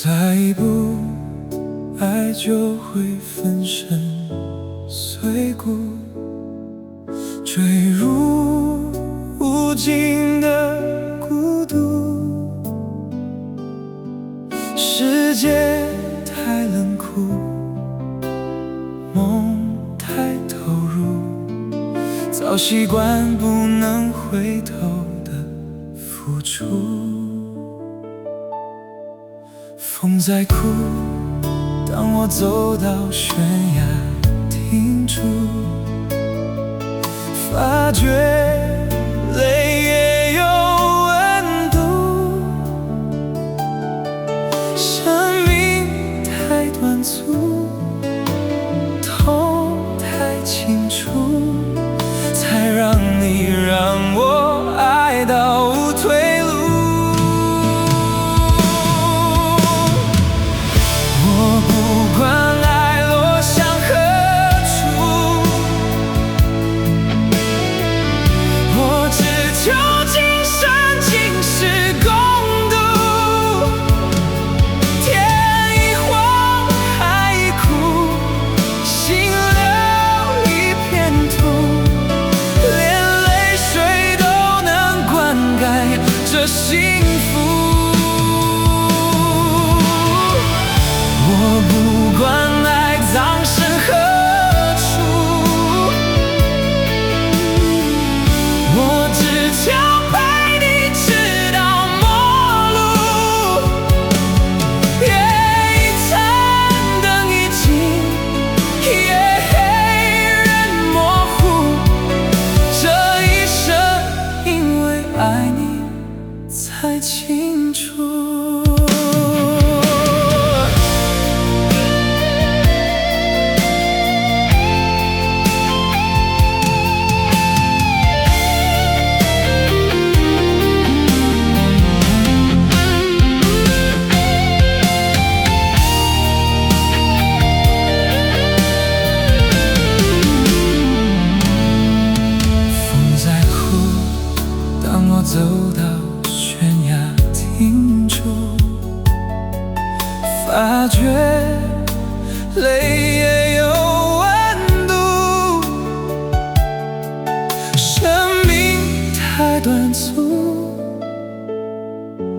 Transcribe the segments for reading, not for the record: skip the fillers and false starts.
再一步，爱就会粉身碎骨，坠入无尽的孤独。世界太冷酷，梦太投入，早习惯不能回头的付出。风在哭，当我走到悬崖停住，发觉泪也有温度。生命太短促，痛太清楚，才让你让我爱到无退路。我不管爱落向何处，我只求今生今世共度。天一荒，海一枯，心留一片土，连泪水都能灌溉这幸福。我不管爱葬身何处，我只求陪你直到末路。夜已残，灯已尽，夜黑人模糊。这一生因为爱你才清楚。走到悬崖停住，发觉泪也有温度。生命太短促，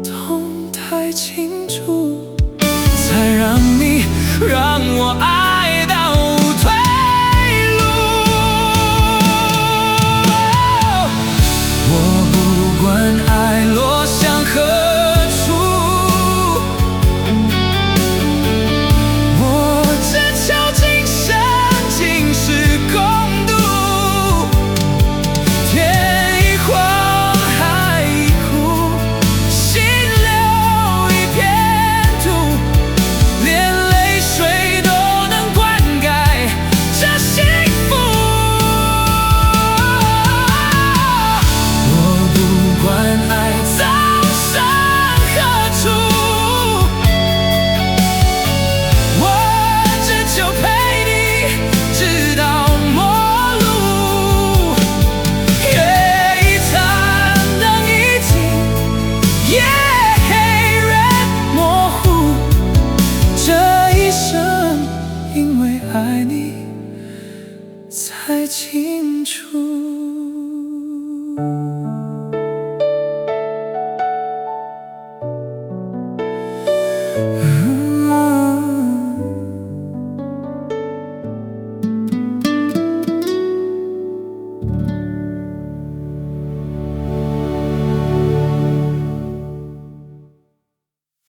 痛太清楚，才让你让我爱到无退路。不管爱落向何处，我只求今生今世共度。天一荒，海一枯，心留一片土，连泪水都能灌溉这幸福。不管爱葬身何处，我只求陪你直到末路。夜已残，灯已尽，夜黑人模糊。这一生因为爱你才清楚。